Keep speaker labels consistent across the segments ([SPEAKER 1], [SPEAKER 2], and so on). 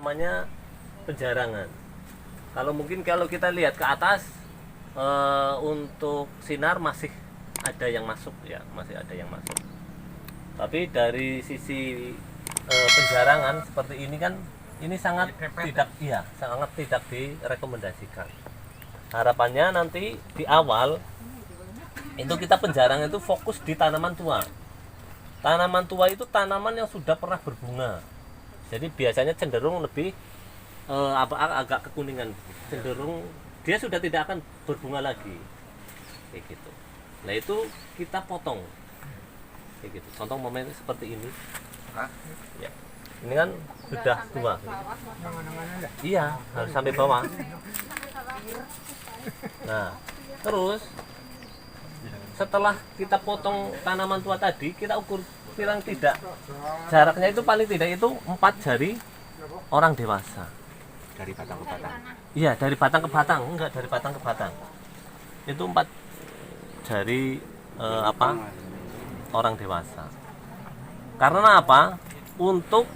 [SPEAKER 1] namanya penjarangan. Kalau kita lihat ke atas, untuk sinar masih ada yang masuk ya, masih ada yang masuk. Tapi dari sisi penjarangan seperti ini kan, ini sangat tidak direkomendasikan. Harapannya nanti di awal itu kita penjarang itu fokus di tanaman tua. Tanaman tua itu tanaman yang sudah pernah berbunga. Jadi biasanya cenderung lebih agak kekuningan, cenderung dia sudah tidak akan berbunga lagi. Kayak gitu. Nah, itu kita potong. Kayak gitu. Contoh momen seperti ini. Ya. Ini kan sudah tua. Iya, harus sampai bawah. Nah, terus setelah kita potong tanaman tua tadi, kita ukur bilang tidak, jaraknya itu paling tidak itu 4 jari orang dewasa.
[SPEAKER 2] Dari batang ke batang.
[SPEAKER 1] Iya, dari batang ke batang, enggak dari batang ke batang. Itu 4 jari orang dewasa. Karena apa? Untuk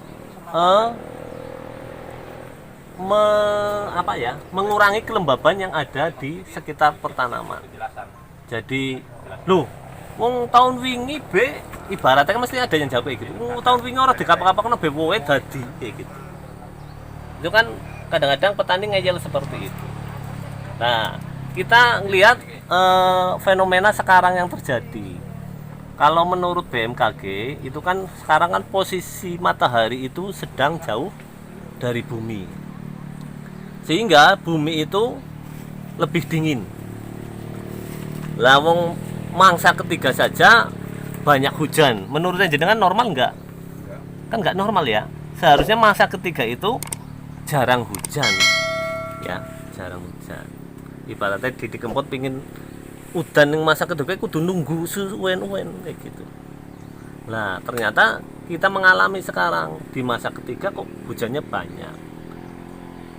[SPEAKER 1] mengurangi kelembaban yang ada di sekitar pertanaman. Jadi, wong tahun wingi be ibaratnya kan mesti ada yang jawab kayak gitu. Tahun wingi ora dikapak-kapakno be woe dadi kayak gitu. Itu kan kadang-kadang petani ngeyel seperti itu. Nah, kita lihat fenomena sekarang yang terjadi. Kalau menurut BMKG itu kan sekarang kan posisi matahari itu sedang jauh dari bumi, sehingga bumi itu lebih dingin. Lah wong mangsa ketiga saja banyak hujan. Menurut jenengan normal enggak? Kan enggak normal ya. Seharusnya masa ketiga itu jarang hujan. Ya, jarang hujan. Ibaratnya Didi Kempot pingin udan yang masa kedua kudu nunggu suwen-wen kayak gitu. Nah, ternyata kita mengalami sekarang di masa ketiga kok hujannya banyak.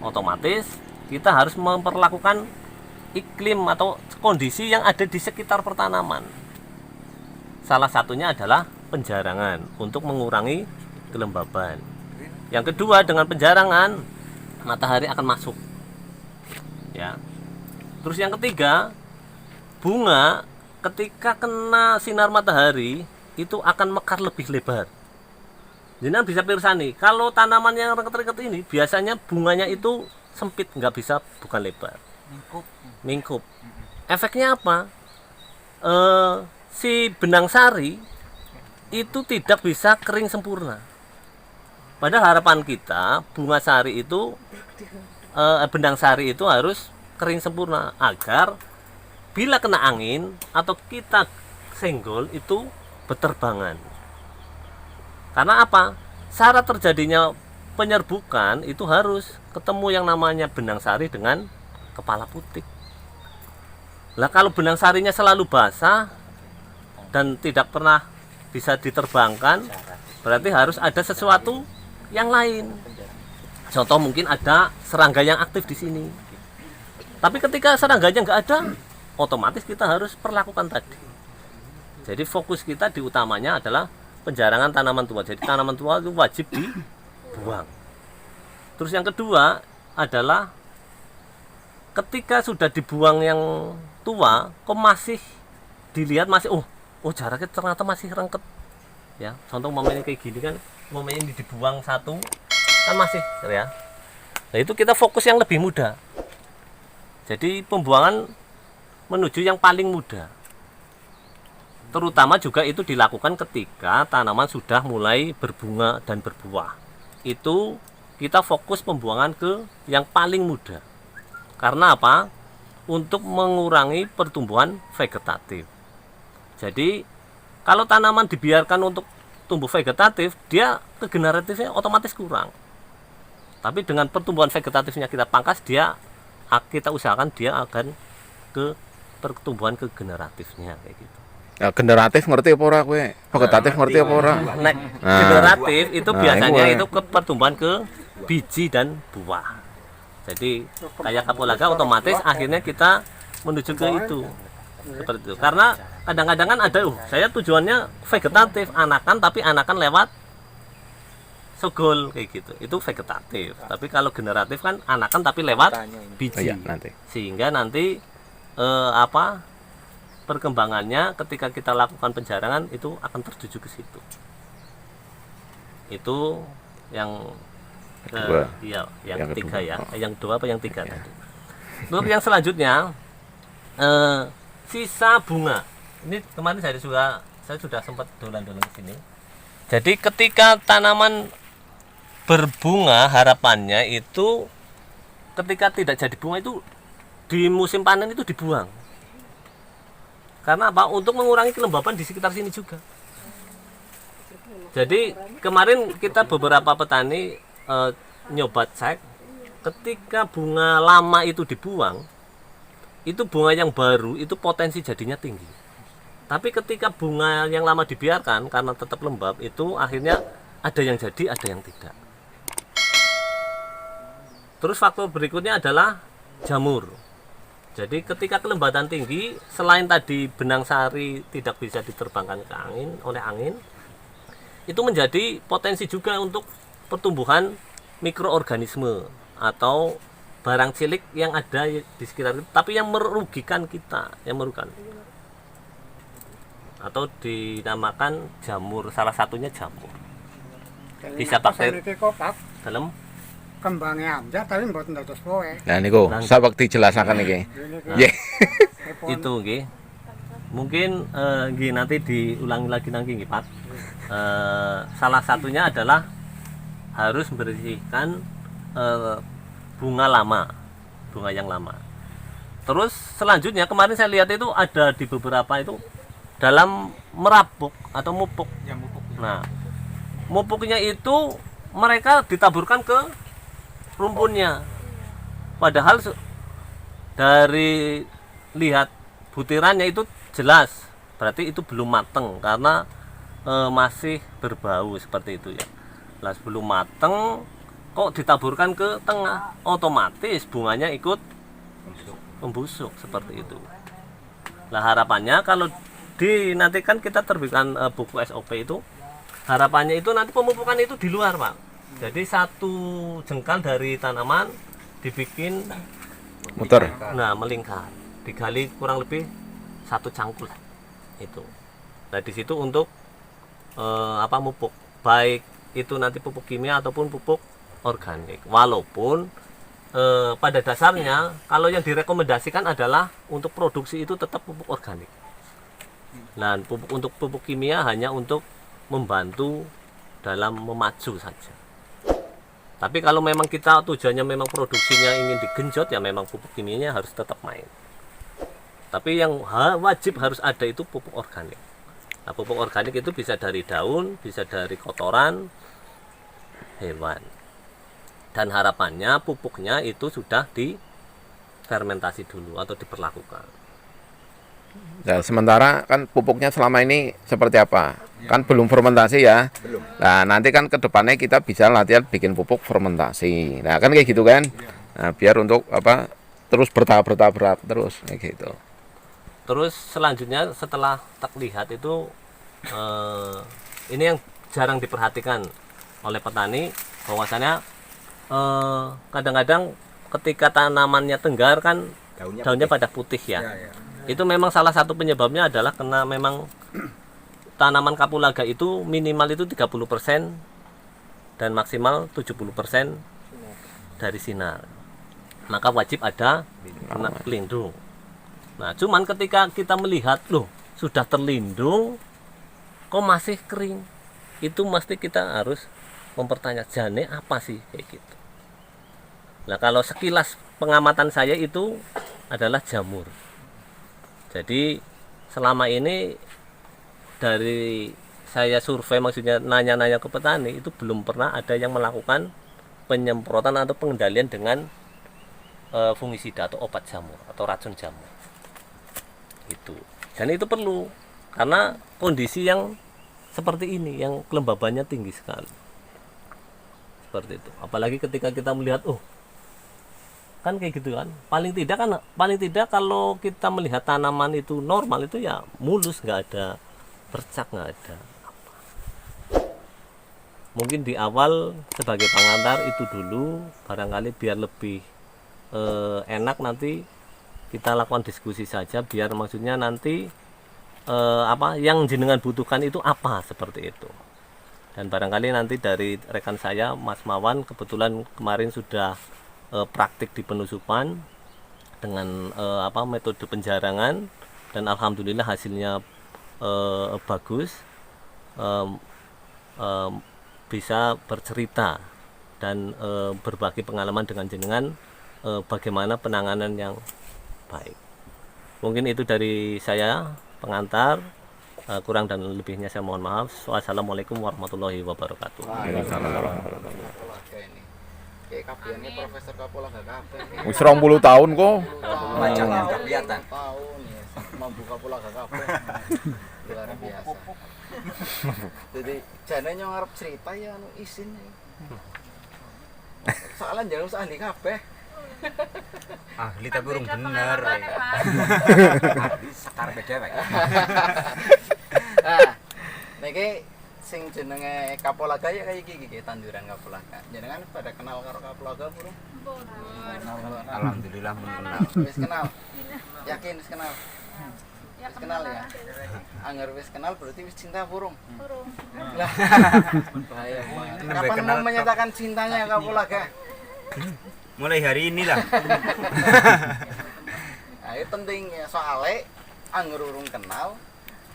[SPEAKER 1] Otomatis kita harus memperlakukan iklim atau kondisi yang ada di sekitar pertanaman. Salah satunya adalah penjarangan untuk mengurangi kelembaban. Yang kedua, dengan penjarangan matahari akan masuk. Ya. Terus yang ketiga, bunga ketika kena sinar matahari itu akan mekar lebih lebar. Jadi bisa pirsani, kalau tanaman yang rengket-rengket ini biasanya bunganya itu sempit, nggak bisa bukan lebar. Mingkup. Efeknya apa? Si benang sari itu tidak bisa kering sempurna. Pada harapan kita bunga sari itu benang sari itu harus kering sempurna agar bila kena angin atau kita senggol itu berterbangan. Karena apa? Syarat terjadinya penyerbukan itu harus ketemu yang namanya benang sari dengan kepala putik. Lah kalau benang sarinya selalu basah dan tidak pernah bisa diterbangkan, berarti harus ada sesuatu yang lain. Contoh mungkin ada serangga yang aktif di sini. Tapi ketika serangganya nggak ada, otomatis kita harus perlakukan tadi. Jadi fokus kita di utamanya adalah penjarangan tanaman tua. Jadi tanaman tua itu wajib dibuang. Terus yang kedua adalah ketika sudah dibuang yang tua, kok masih dilihat masih jaraknya ternyata masih rengket. Ya, contoh momennya kayak gini kan, momennya ini dibuang satu kan masih ya. Nah, itu kita fokus yang lebih mudah. Jadi pembuangan menuju yang paling mudah. Terutama juga itu dilakukan ketika tanaman sudah mulai berbunga dan berbuah. Itu kita fokus pembuangan ke yang paling mudah. Karena apa? Untuk mengurangi pertumbuhan vegetatif. Jadi kalau tanaman dibiarkan untuk tumbuh vegetatif, dia kegeneratifnya otomatis kurang. Tapi dengan pertumbuhan vegetatifnya kita pangkas, kita usahakan dia akan ke pertumbuhan kegeneratifnya kayak gitu.
[SPEAKER 2] Ya, generatif ngerti apa ora kowe? Vegetatif ngerti apa ora?
[SPEAKER 1] Generatif itu biasanya itu ke pertumbuhan ke biji dan buah. Jadi kayak kapulaga otomatis akhirnya kita menuju ke itu. Seperti itu. Karena kadang-kadang kan ada saya tujuannya vegetatif anakan, tapi anakan lewat sogol kayak gitu. Itu vegetatif. Tapi kalau generatif kan anakan tapi lewat
[SPEAKER 2] Oh
[SPEAKER 1] biji.
[SPEAKER 2] iya, nanti.
[SPEAKER 1] Sehingga nanti perkembangannya ketika kita lakukan penjarangan itu akan tertuju ke situ. Itu yang
[SPEAKER 2] Kedua.
[SPEAKER 1] iya, yang
[SPEAKER 2] Yang
[SPEAKER 1] ketiga
[SPEAKER 2] kedua.
[SPEAKER 1] ya.
[SPEAKER 2] Oh.
[SPEAKER 1] Yang dua apa yang tiga
[SPEAKER 2] Iya.
[SPEAKER 1] tadi. Untuk yang selanjutnya sisa bunga. Ini kemarin saya sudah sempat dolan-dolan ke sini. Jadi ketika tanaman berbunga, harapannya itu ketika tidak jadi bunga itu di musim panen itu dibuang. Karena apa? Untuk mengurangi kelembapan di sekitar sini juga. Jadi kemarin kita beberapa petani nyoba cek, ketika bunga lama itu dibuang, itu bunga yang baru itu potensi jadinya tinggi. Tapi ketika bunga yang lama dibiarkan karena tetap lembab, itu akhirnya ada yang jadi, ada yang tidak. Terus faktor berikutnya adalah jamur. Jadi ketika kelembatan tinggi, selain tadi benang sari tidak bisa diterbangkan ke angin oleh angin, itu menjadi potensi juga untuk pertumbuhan mikroorganisme atau barang cilik yang ada di sekitar itu, tapi yang merugikan kita, yang merugikan. Atau dinamakan jamur, salah satunya jamur. Bisa pakai dalam
[SPEAKER 3] kembangnya amja tapi mboten dados poe.
[SPEAKER 2] Nah niku sawekti jelasaken iki. Nggih.
[SPEAKER 1] itu nggih. Mungkin nggih nanti diulangi lagi nanti nggih Pak. Salah satunya adalah harus membersihkan bunga lama, bunga yang lama. Terus selanjutnya kemarin saya lihat itu ada di beberapa itu dalam merapuk atau mupuk. Nah, mupuknya itu mereka ditaburkan ke rumpunnya. Padahal dari lihat butirannya itu jelas, berarti itu belum mateng karena masih berbau seperti itu ya. Lah sebelum mateng kok ditaburkan ke tengah, otomatis bunganya ikut membusuk seperti itu. Lah harapannya kalau nanti kan kita terbitkan buku SOP itu, harapannya itu nanti pemupukan itu di luar Pak. Jadi satu jengkal dari tanaman dibikin
[SPEAKER 2] Muter.
[SPEAKER 1] nah melingkar, digali kurang lebih 1 cangkul itu. Nah di situ untuk mupuk, baik itu nanti pupuk kimia ataupun pupuk organik. Walaupun pada dasarnya kalau yang direkomendasikan adalah untuk produksi itu tetap pupuk organik. Nah, untuk pupuk kimia hanya untuk membantu dalam memacu saja. Tapi kalau memang kita tujuannya memang produksinya ingin digenjot, ya memang pupuk kimianya harus tetap main. Tapi yang wajib harus ada itu pupuk organik. Nah, pupuk organik itu bisa dari daun, bisa dari kotoran hewan. Dan harapannya pupuknya itu sudah difermentasi dulu atau diperlakukan.
[SPEAKER 2] Nah, sementara kan pupuknya selama ini seperti apa? Kan belum fermentasi ya. Nah, nanti kan ke depannya kita bisa latihan bikin pupuk fermentasi. Nah, kan kayak gitu kan. Nah, biar untuk terus bertahap terus kayak gitu.
[SPEAKER 1] Terus selanjutnya setelah terlihat itu ini yang jarang diperhatikan oleh petani, bahwasanya kadang-kadang ketika tanamannya tenggar kan daunnya pada putih ya. Itu memang salah satu penyebabnya adalah karena memang tanaman kapulaga itu minimal itu 30% dan maksimal 70% dari sinar. Maka wajib ada pelindung. Nah, cuman ketika kita melihat loh sudah terlindung kok masih kering, itu mesti kita harus mempertanyakan jane apa sih kayak gitu. Nah, kalau sekilas pengamatan saya itu adalah jamur. Jadi selama ini dari saya survei, maksudnya nanya-nanya ke petani, itu belum pernah ada yang melakukan penyemprotan atau pengendalian dengan fungisida atau obat jamur atau racun jamur. Itu. Dan itu perlu karena kondisi yang seperti ini yang kelembabannya tinggi sekali. Seperti itu. Apalagi ketika kita melihat kan kayak gitu kan, paling tidak kalau kita melihat tanaman itu normal itu ya mulus, nggak ada bercak, nggak ada apa. mungkin di awal sebagai pengantar itu dulu, barangkali biar lebih enak nanti kita lakukan diskusi saja, biar maksudnya nanti apa yang jenengan butuhkan itu apa, seperti itu. Dan barangkali nanti dari rekan saya Mas Mawan kebetulan kemarin sudah praktik di penusupan dengan apa metode penjarangan, dan alhamdulillah hasilnya bagus, bisa bercerita dan berbagi pengalaman dengan jenengan bagaimana penanganan yang baik. Mungkin itu dari saya pengantar, kurang dan lebihnya saya mohon maaf. Wassalamualaikum warahmatullahi wabarakatuh.
[SPEAKER 4] Kayak kabehane Profesor Kapola gak kabeh.
[SPEAKER 2] Wis 20 tahun kok.
[SPEAKER 4] Macamnya gak kelihatan. Tahun ya, membuka pola gak kabeh. Luar biasa. Jadi jane nyong arep cerita ya anu isin. Soalnya jangan usah ahli kabeh.
[SPEAKER 5] Ahli tapi urung bener. Ahli sakarepe dhewek.
[SPEAKER 4] Nah, niki sing jenenge Kapolaga ya kayak iki tanduran Kapolaga. Jenengan pada kenal karo Kapolaga burung?
[SPEAKER 5] Alhamdulillah mun kenal.
[SPEAKER 4] Wis kenal. Yakin wis kenal? Wis kenal ya. Angger wis kenal berarti wis cinta burung. Lah. Bahaya banget. Kapan mau menyatakan cintanya Kapolaga?
[SPEAKER 5] Mulai hari ini lah.
[SPEAKER 4] Nah, itu penting ya soalnya angger urung kenal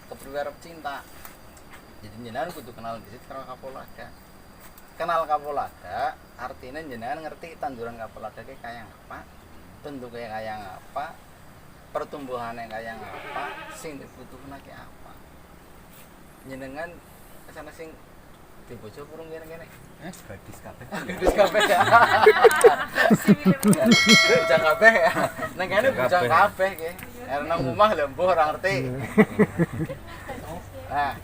[SPEAKER 4] kepriwe arep cinta. Jadi jenengan kudu kenal dhisik karo Kapolaga. Kenal Kapolaga artinya jenengan ngerti tanduran Kapolaga kayak apa, bentuknya kayak apa, pertumbuhannya kayak apa, sing dibutuhna kayak apa. Jenengan sana sing di bojo burung kene-kene.
[SPEAKER 5] Gadis kabeh.
[SPEAKER 4] Gadis kabeh ya. Bujang kabeh ya. Nang kene bujang kabeh nggih. Karena omah lho mbuh ora ngerti. Nah,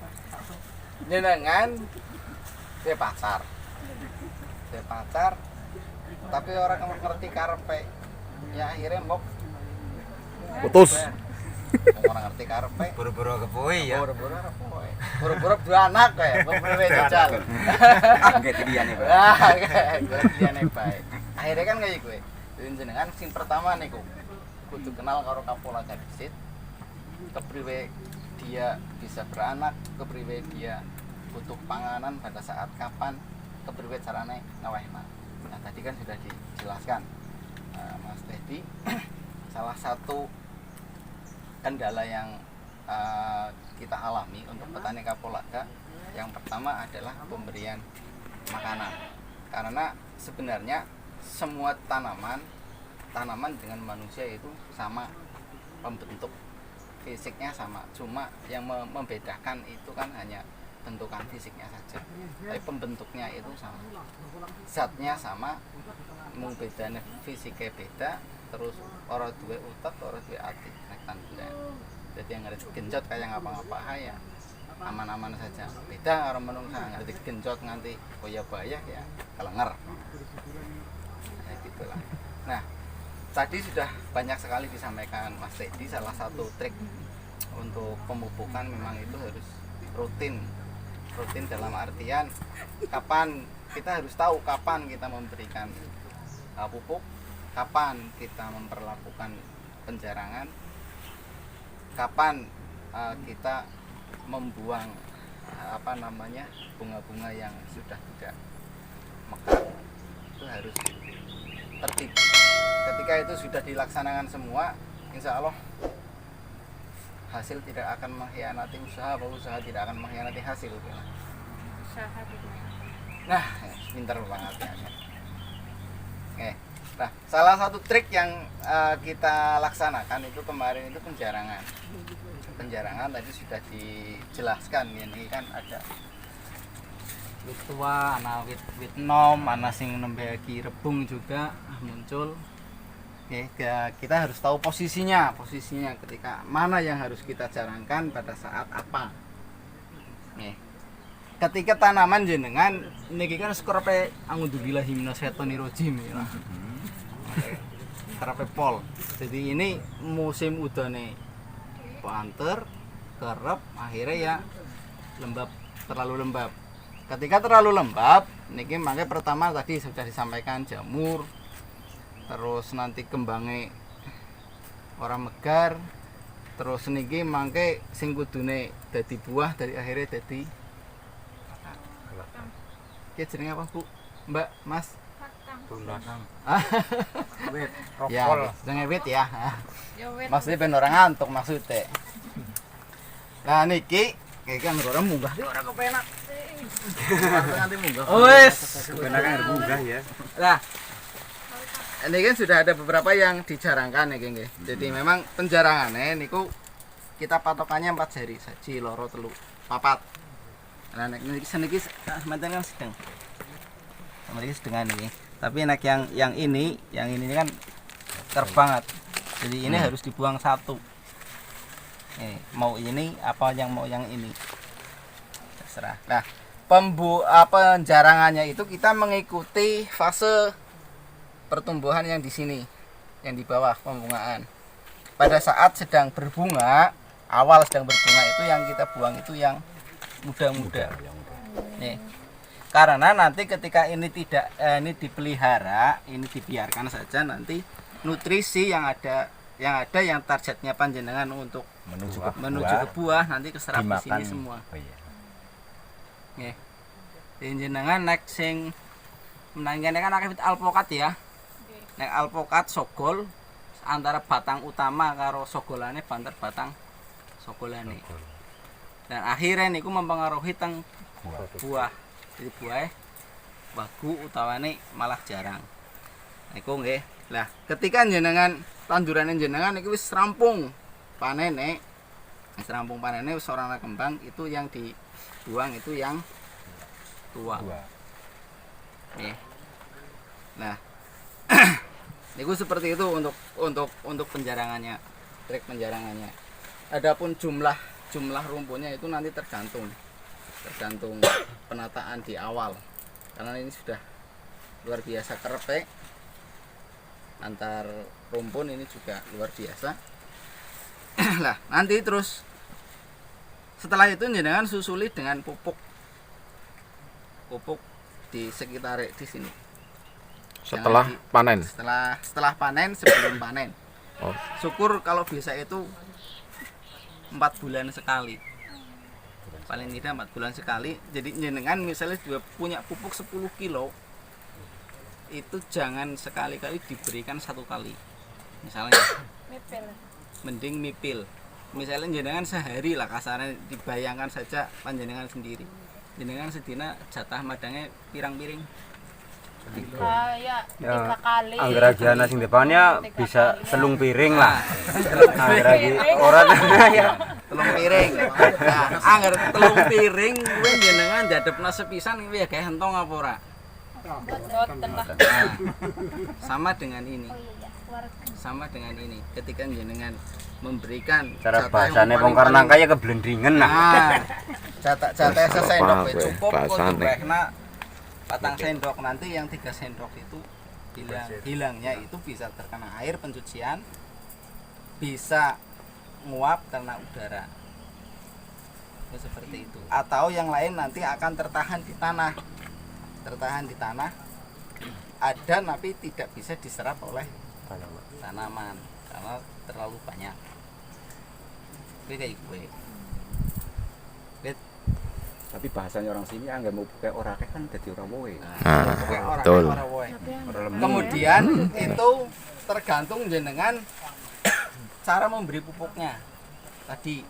[SPEAKER 4] jenengan dia pacar. Dia pacar tapi orang ngerti karepe. Ya akhirnya mbok
[SPEAKER 2] Putus.
[SPEAKER 4] Orang ngerti karepe.
[SPEAKER 5] Buru-buru kepoe ya.
[SPEAKER 4] Buru-buru arep kowe. Buru-buru dua anak kayak bener jajal.
[SPEAKER 5] Angget diane, Pak.
[SPEAKER 4] Ah, diane bae. Akhirnya kan kayak gue. Jadi jenengan sing pertama niku kudu kenal karo Kapolaga dhisik. Kepriwe dia bisa beranak, kepriwe dia butuh panganan pada saat kapan, kepriwe carane ngawehna. Nah, tadi kan sudah dijelaskan Mas Teddy salah satu kendala yang kita alami untuk petani Kapolaga yang pertama adalah pemberian makanan, karena sebenarnya semua tanaman dengan manusia itu sama pembentuk fisiknya sama, cuma yang membedakan itu kan hanya bentukan fisiknya saja, tapi pembentuknya itu sama, zatnya sama, mung bedane fisiknya beda, terus orang duwe utek, orang duwe ati nek tanduran. Jadi yang ngerti genjot kayak ngapa-ngapa ya aman-aman saja. Beda orang menungsa ngerti genjot nganti boya-boya ya kelenger. Nah, gitulah. Nah, tadi sudah banyak sekali disampaikan Mas Teddy, salah satu trik untuk pemupukan memang itu harus rutin dalam artian kapan kita harus tahu kapan kita memberikan pupuk, kapan kita memperlakukan penjarangan, kapan kita membuang bunga-bunga yang sudah tidak mekar. Itu harus tertib. Ketika itu sudah dilaksanakan semua, insya Allah hasil tidak akan mengkhianati usaha, bahwa usaha tidak akan mengkhianati hasil. Nah, pinter banget ya. Oke. Nah, salah satu trik yang kita laksanakan itu kemarin itu penjarangan. Penjarangan tadi sudah dijelaskan, ini kan ada wit tua, ana wit nom, ana sing nembe rebung juga muncul. Oke, kita harus tahu posisinya ketika mana yang harus kita jarangkan pada saat apa. Oke. Ketika tanaman jenengan niki kan skorope angudzubillahi minasyaitonirrajim ya. Karape pol. Jadi ini musim udane banter, kerep, akhirnya ya lembab, terlalu lembab. ketika terlalu lembab niki mangke pertama tadi sudah disampaikan jamur, terus nanti kembangnya orang megar, terus niki mangke sing kudune dadi buah dari akhirnya dadi iki jenenge apa Bu? Mbak, Mas?
[SPEAKER 5] Wit,
[SPEAKER 4] Ya, jenenge wit ya.
[SPEAKER 6] Ya wit.
[SPEAKER 4] Maksudnya ben ora ngantuk maksudnya. Nah niki kan orang munggah iki ora kepenak. Nanti munggah.
[SPEAKER 1] Wes.
[SPEAKER 5] kebenaran bunga ya.
[SPEAKER 4] Nah, ini kan sudah ada beberapa yang dijarangkan ya, geng. Jadi memang penjarangannya niku kita patokannya 4 jari saji, loro, telu, papat. Nah, niki seniki semanten kan sedang. Sama ini sedang ini. Tapi nek yang ini kan terbanget. Jadi ini harus dibuang satu. Mau ini apa yang mau yang ini. Terserah. Nah, penjarangannya itu kita mengikuti fase pertumbuhan yang di sini, yang di bawah pembungaan. Pada saat sedang berbunga, awal sedang berbunga itu yang kita buang itu yang muda-muda. Nih. Karena nanti ketika ini tidak ini dipelihara, ini dibiarkan saja, nanti nutrisi yang yang targetnya panjenengan untuk menuju ke buah nanti keserap di sini semua.
[SPEAKER 5] Oh iya.
[SPEAKER 4] Nggih. Panjenengan nek sing menangane kan akeh alpokat ya. Nek alpokat sogol antara batang utama karo sogolane banter batang sogolane. Dan akhirnya niku mempengaruhi teng buah. Jadi buah bagu utawane malah jarang. Niku nggih. Lah, ketika jenengan tanduran jenengan niku wis rampung panene. Wis rampung panene wis ora ana kembang, itu yang dibuang itu yang tua. Nih. Nah, niku seperti itu untuk penjarangannya, trik penjarangannya. Adapun jumlah rumputnya itu nanti tergantung penataan di awal. Karena ini sudah luar biasa kerepek. Antar rumpun ini juga luar biasa. Lah, nanti terus setelah itu jenengan susuli dengan pupuk di sekitar di sini.
[SPEAKER 2] Setelah panen.
[SPEAKER 4] Setelah panen, sebelum panen.
[SPEAKER 2] Oh.
[SPEAKER 4] Syukur kalau bisa itu 4 bulan sekali. Paling tidak 4 bulan sekali. Jadi jenengan misalnya juga punya pupuk 10 kilo, itu jangan sekali-kali diberikan 1 kali. Misalnya
[SPEAKER 6] Mipil.
[SPEAKER 4] mending mipil. Misalnya jenengan sehari lah kasarnya, dibayangkan saja panjenengan sendiri. Jenengan sedina jatah madangnya pirang-piring.
[SPEAKER 6] Kayak 3 kali.
[SPEAKER 5] Anggrajana sing depannya
[SPEAKER 6] 3
[SPEAKER 5] bisa
[SPEAKER 6] kali.
[SPEAKER 5] telung piring lah. Anggragi orang ya.
[SPEAKER 4] Telung piring. Nah, anggar telung piring kuwi jenengan jadepna sepisan kuwi ya gawe entong apa ora?
[SPEAKER 6] Boten lah.
[SPEAKER 4] Sama dengan ini. Sama dengan ini. Ketika jenengan memberikan
[SPEAKER 5] Cara
[SPEAKER 4] jatah
[SPEAKER 5] bahasane
[SPEAKER 4] yang
[SPEAKER 5] wong
[SPEAKER 4] paling-
[SPEAKER 5] Karnangka ya keblendringen nah.
[SPEAKER 4] Nah, jatah sesendok
[SPEAKER 2] Apa,
[SPEAKER 4] wis cukup kok
[SPEAKER 2] bahasane?
[SPEAKER 4] jumlahna patang sendok, nanti yang 3 sendok itu hilangnya itu bisa terkena air pencucian, bisa nguap karena udara. Itu seperti itu. Atau yang lain nanti akan tertahan di tanah. Ada tapi tidak bisa diserap oleh tanaman karena terlalu banyak. Itu kayak gue.
[SPEAKER 5] Tapi bahasanya orang sini anggap mau pakai orake kan jadi orang wowe.
[SPEAKER 2] Nah, betul.
[SPEAKER 4] Kemudian itu tergantung jenengan cara memberi pupuknya. Tadi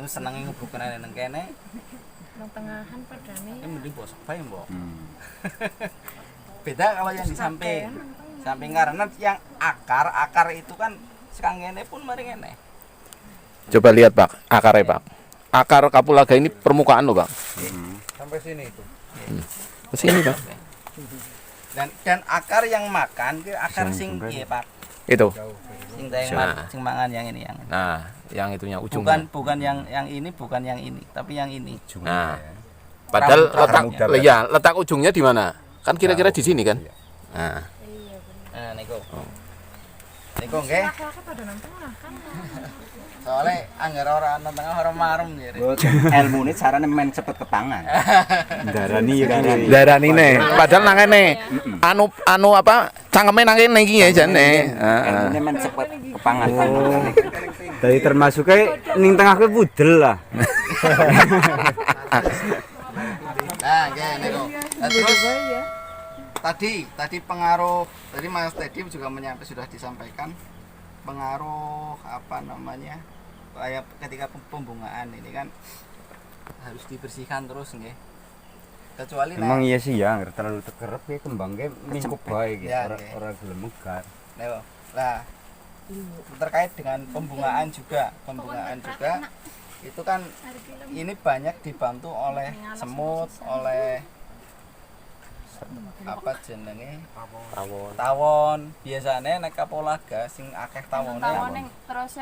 [SPEAKER 4] senengnya ngebukan nang kene,
[SPEAKER 6] Nang tengahan padane.
[SPEAKER 4] ini mending bosok bae, Mbok. Beda kalau yang di samping. Samping karena yang akar itu kan sekang kene pun mari kene.
[SPEAKER 2] Coba lihat Pak, akarnya Pak. Akar kapulaga ini permukaan loh Pak.
[SPEAKER 4] Sampai sini itu.
[SPEAKER 2] Ke sini Pak.
[SPEAKER 4] Dan akar yang makan itu akar sing piye, Pak?
[SPEAKER 2] Itu.
[SPEAKER 4] Sing sing mangan yang ini yang.
[SPEAKER 2] Nah, yang itunya ujungnya.
[SPEAKER 4] Bukan yang ini, bukan yang ini, tapi yang ini.
[SPEAKER 2] Nah, padahal
[SPEAKER 4] Rambut
[SPEAKER 2] letak ujungnya di mana? Kan kira-kira di sini kan? Nah,
[SPEAKER 4] Nah, niku. Niku nggih.
[SPEAKER 6] Laki-laki pada nang tengah kan.
[SPEAKER 4] Soalnya anggar ora ana tengah ora marem jare.
[SPEAKER 5] Ilmu ini caranya main cepet ke tangan. Darani ya kan.
[SPEAKER 2] Darani nih, padahal nang kene. Anu apa? Cangkeme nang kene iki ya jane.
[SPEAKER 5] Ilmu ini main cepet ke tangan. Dari termasuknya ning tengah ke budel lah.
[SPEAKER 4] Nah, ngene kok. Nah, terus tadi pengaruh tadi Mas Teddy juga sudah disampaikan pengaruh apa namanya kayak ketika pembungaan ini kan harus dibersihkan terus nggih. Kecuali
[SPEAKER 5] Emang iya sih ya, nggak terlalu tekerep ya kembangnya mingkup baik
[SPEAKER 4] Ya,
[SPEAKER 5] ya,
[SPEAKER 4] oke.
[SPEAKER 5] orang gelem megar.
[SPEAKER 4] Nah, terkait dengan pembungaan juga itu kan ini banyak dibantu oleh semut, oleh apa jenenge tawon. Biasanya nek kapolaga sing akeh tawone.
[SPEAKER 6] Tawon terus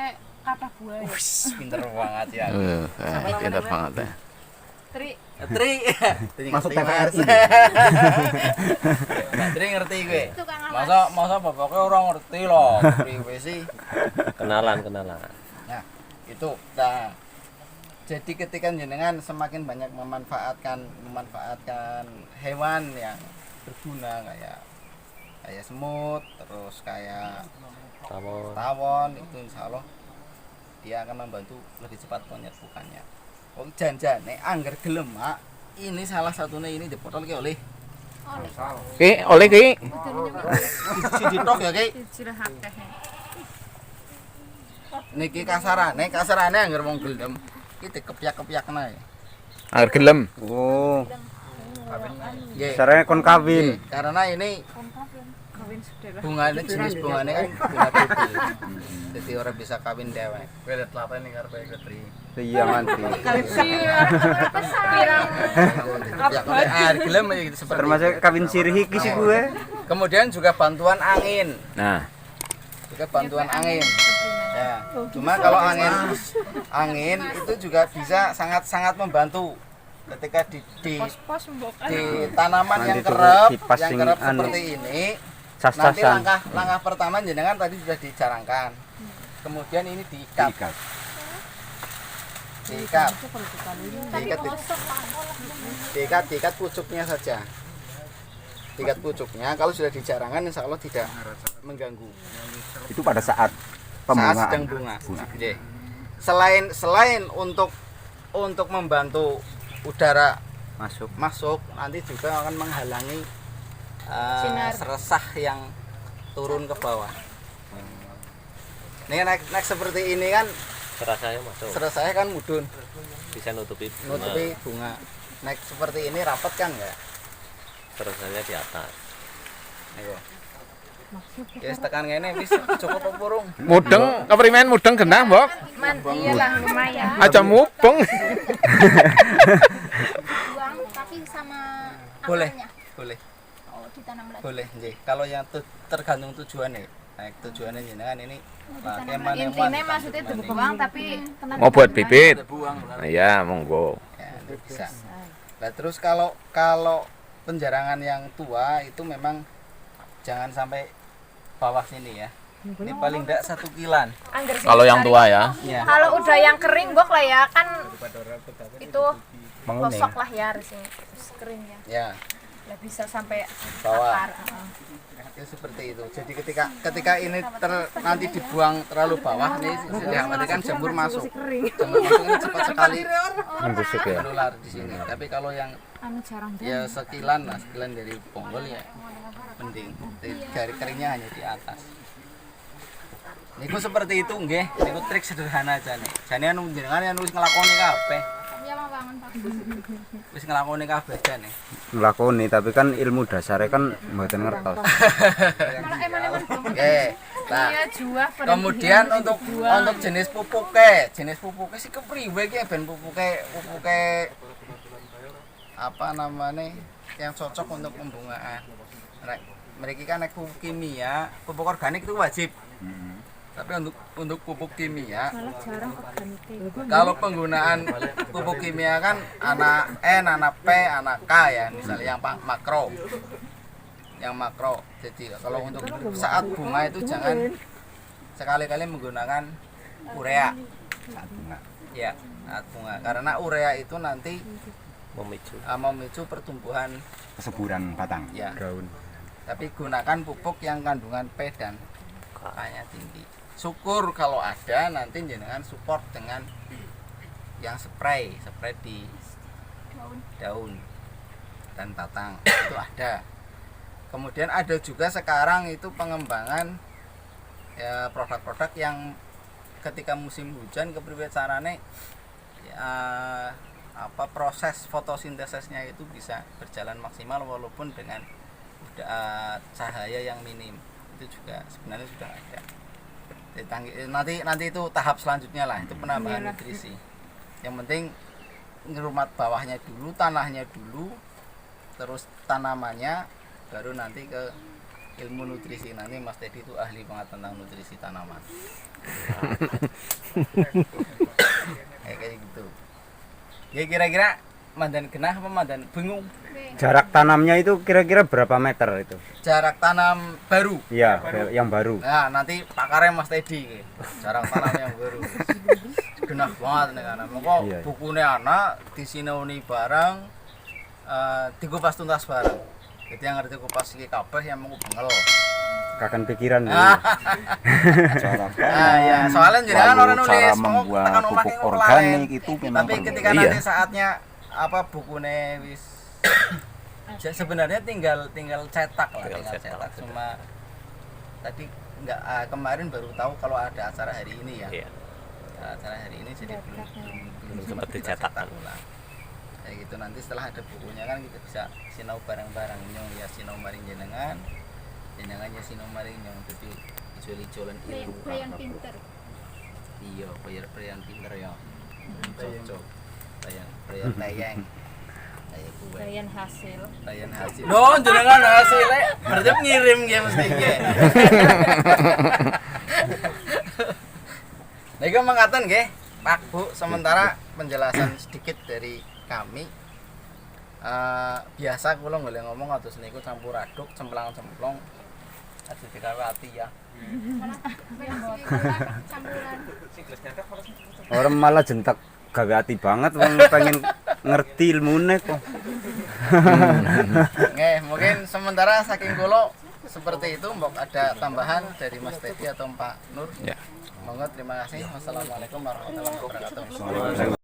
[SPEAKER 6] kathah buah.
[SPEAKER 4] Wis pinter banget ya.
[SPEAKER 2] Pintar banget ya.
[SPEAKER 6] Tri
[SPEAKER 4] Tri.
[SPEAKER 5] Masuk
[SPEAKER 4] Ngerti, Mas.
[SPEAKER 5] TVRI.
[SPEAKER 4] Tri ngerti gue.
[SPEAKER 6] tukang
[SPEAKER 4] Masa bapaknya orang ngerti loh. Priwe sih.
[SPEAKER 1] Kenalan.
[SPEAKER 4] Nah, itu. Nah, jadi ketika jenengan semakin banyak memanfaatkan hewan yang berguna kayak semut, terus kayak tawon itu insya Allah dia akan membantu lebih cepat penyerbukannya. Oh janjane angger gelem mak ini salah satunya ini dipotol ki oleh
[SPEAKER 2] Oleh ki
[SPEAKER 4] si ditok ya ki
[SPEAKER 6] Sirah akeh.
[SPEAKER 4] niki kasarane angger wong gelem iki dikepiak-kepiakna ya.
[SPEAKER 2] agar gelem.
[SPEAKER 5] Oh,
[SPEAKER 4] Nggih.
[SPEAKER 5] caranya kon kawin.
[SPEAKER 4] Karena ini
[SPEAKER 6] Kawin sedherek.
[SPEAKER 4] bunganya jenis bunganya kan bunga bibit. Jadi orang bisa kawin dewek. Kowe lihat laten ning karepe ketri.
[SPEAKER 5] Iya nganti.
[SPEAKER 6] Pirang
[SPEAKER 4] Ya kalau air gelem ya gitu seperti.
[SPEAKER 5] Termasuk kawin sirih iki sih gue.
[SPEAKER 4] Kemudian juga bantuan angin.
[SPEAKER 2] Nah,
[SPEAKER 4] Juga bantuan angin. Ya. Cuma kalau angin itu juga bisa sangat
[SPEAKER 5] membantu.
[SPEAKER 4] membantu ketika di
[SPEAKER 6] pos mbok.
[SPEAKER 4] tanaman
[SPEAKER 5] Nanti
[SPEAKER 4] yang
[SPEAKER 5] coba
[SPEAKER 4] kerap,
[SPEAKER 5] kipas
[SPEAKER 4] yang
[SPEAKER 5] sing
[SPEAKER 4] kerap
[SPEAKER 5] anu.
[SPEAKER 4] seperti ini. Nanti
[SPEAKER 5] Sas-sasan.
[SPEAKER 4] langkah pertama jenengan tadi sudah dijarangkan. Kemudian ini diikat
[SPEAKER 5] Ikat.
[SPEAKER 4] diikat pucuknya saja. Diikat pucuknya, kalau sudah dijarangkan insya Allah tidak mengganggu
[SPEAKER 5] Itu pada saat
[SPEAKER 4] saat
[SPEAKER 5] pembungaan.
[SPEAKER 4] sedang bunga. Oke. Selain untuk membantu udara masuk nanti juga akan menghalangi
[SPEAKER 6] Sinar.
[SPEAKER 4] seresah yang turun ke bawah. Ini naik seperti ini kan
[SPEAKER 1] Serasanya masuk.
[SPEAKER 4] seresahnya kan mudun
[SPEAKER 1] Bisa nutupi
[SPEAKER 4] nutupi bunga. Naik seperti ini rapat kan enggak?
[SPEAKER 1] serasanya di atas.
[SPEAKER 4] Ayo. Ya tekan ngene wis cukup apa urung?
[SPEAKER 2] mudeng keprimen mudeng genah, Mbok.
[SPEAKER 6] Iyalah lumayan.
[SPEAKER 2] Aja mubeng.
[SPEAKER 7] Buang tapi sama
[SPEAKER 4] Boleh.
[SPEAKER 7] akarnya.
[SPEAKER 4] Boleh.
[SPEAKER 7] Oh, ditanam lagi.
[SPEAKER 4] Boleh, nggih. Kalau yang tergantung tujuannya. Nah, tujuannya jenengan ini pakai
[SPEAKER 6] Intinya maksudnya dibuang tapi tenan.
[SPEAKER 2] Mau buat bibit.
[SPEAKER 4] buang.
[SPEAKER 2] Nah, ya, monggo.
[SPEAKER 4] Ya, bisa. Nah, terus kalau penjarangan yang tua itu memang jangan sampai bawah sini ya. Ini paling enggak 1 kilan.
[SPEAKER 6] Angger sih
[SPEAKER 2] Kalau yang
[SPEAKER 6] dicari.
[SPEAKER 2] tua ya.
[SPEAKER 4] Ya.
[SPEAKER 6] Kalau udah yang kering gok lah ya kan itu
[SPEAKER 5] Menguning.
[SPEAKER 6] gosok lah ya harusnya terus kering ya.
[SPEAKER 4] Ya,
[SPEAKER 6] Lah bisa sampai
[SPEAKER 4] bawah.
[SPEAKER 6] akar.
[SPEAKER 4] Ya, seperti itu. Jadi ketika ini nanti dibuang terlalu bawah nih, yang nanti kan jamur masuk. Jamur masuk ini cepat sekali
[SPEAKER 5] Membusuk ya.
[SPEAKER 4] menular di sini. Tapi kalau yang
[SPEAKER 6] Anu jarang
[SPEAKER 4] ya sekilan dari bonggol ya mending. Dari keringnya hanya di atas. Niku seperti itu nggih. Niku trik sederhana aja nih. Jane anu jenengan anu wis nglakoni kabeh.
[SPEAKER 7] Ya mau bangun Pak.
[SPEAKER 4] Wis nglakoni kabeh jane.
[SPEAKER 5] Nglakoni tapi kan ilmu dasarnya kan mboten ngertos.
[SPEAKER 6] malah eman-eman dong.
[SPEAKER 4] Oke. Nah,
[SPEAKER 6] Iya juah pada
[SPEAKER 4] kemudian untuk jenis pupuke sih kepriwe ki ben pupuke apa namanya yang cocok untuk pembungaan. Mereka kan nek pupuk kimia, pupuk organik itu wajib. Tapi untuk pupuk kimia,
[SPEAKER 6] malah jarang organik.
[SPEAKER 4] kalau penggunaan pupuk kimia kan anak N, anak P, anak K ya, misalnya yang makro. Yang makro. Jadi kalau untuk saat bunga itu jangan sekali-kali menggunakan urea.
[SPEAKER 5] Saat bunga.
[SPEAKER 4] Ya, saat bunga. Karena urea itu nanti memicu pertumbuhan
[SPEAKER 5] Kesuburan batang.
[SPEAKER 4] ya.
[SPEAKER 5] Daun.
[SPEAKER 4] Tapi gunakan pupuk yang kandungan P dan K-nya tinggi. Syukur kalau ada nanti jenengan support dengan yang spray di daun dan batang itu ada. Kemudian ada juga sekarang itu pengembangan ya, produk-produk yang ketika musim hujan kepriwe carane proses fotosintesisnya itu bisa berjalan maksimal walaupun dengan cahaya yang minim. Itu juga sebenarnya sudah ada. Nanti itu tahap selanjutnya lah, itu penambahan nutrisi. Yang penting ngerumat bawahnya dulu, tanahnya dulu, terus tanamannya, baru nanti ke ilmu nutrisi. Nanti Mas Teddy itu ahli banget tentang nutrisi tanaman. Kayak gitu. Ya kira-kira mandan genah apa mandan bingung?
[SPEAKER 5] Jarak tanamnya itu kira-kira berapa meter itu?
[SPEAKER 4] Jarak tanam baru.
[SPEAKER 5] Iya, yang baru.
[SPEAKER 4] Nah, nanti pakarnya Mas Teddy. Jarak tanam yang baru. Genah banget nih anak. Moko
[SPEAKER 5] Iya.
[SPEAKER 4] bukunya anak disinauni barang, dikupas tuntas barang. Jadi yang ngerti kupas iki kabeh yang mau bengel.
[SPEAKER 5] Kakan pikiran.
[SPEAKER 4] Nah, ya, soalnya jenengan orang nulis
[SPEAKER 8] cara
[SPEAKER 4] mau
[SPEAKER 8] membuat
[SPEAKER 4] tekan omah
[SPEAKER 8] pupuk
[SPEAKER 4] yang
[SPEAKER 8] organik
[SPEAKER 4] lain.
[SPEAKER 8] itu memang
[SPEAKER 4] Tapi
[SPEAKER 8] perlu.
[SPEAKER 4] ketika
[SPEAKER 2] Iya.
[SPEAKER 4] nanti saatnya bukunya wis sebenarnya tinggal cetak lah, tinggal cetak. Cuma tadi enggak kemarin baru tahu kalau ada acara hari ini ya.
[SPEAKER 1] Iya.
[SPEAKER 4] Acara hari ini jadi belum
[SPEAKER 1] sempat
[SPEAKER 4] kita
[SPEAKER 1] dicetak.
[SPEAKER 4] cetak ulang. Kayak gitu nanti setelah ada bukunya kan kita bisa sinau bareng-bareng nyong ya sinau maring jenengan ya sinau maring nyong jadi ijo-ijolan itu
[SPEAKER 7] Bayan pinter.
[SPEAKER 4] iya bayar pinter ya cocok bayar tayang kayak gue
[SPEAKER 6] Bayan hasil.
[SPEAKER 4] tayan hasil no jenengan hasilnya berarti ngirim ya mesti ya nah itu mengatakan nggih Pak Bu sementara penjelasan sedikit dari kami biasa kula golek ngomong atus niku campur aduk cemplang-cemplong aja dikawati ya
[SPEAKER 7] Campuran.
[SPEAKER 5] Orang malah jentak gawe ati banget wong pengen ngerti ilmune kok.
[SPEAKER 4] Nggih, mungkin sementara saking kula seperti itu mbok ada tambahan dari Mas Teddy atau Pak Nur.
[SPEAKER 2] Ya.
[SPEAKER 4] Monggo terima kasih. Wassalamualaikum warahmatullahi wabarakatuh.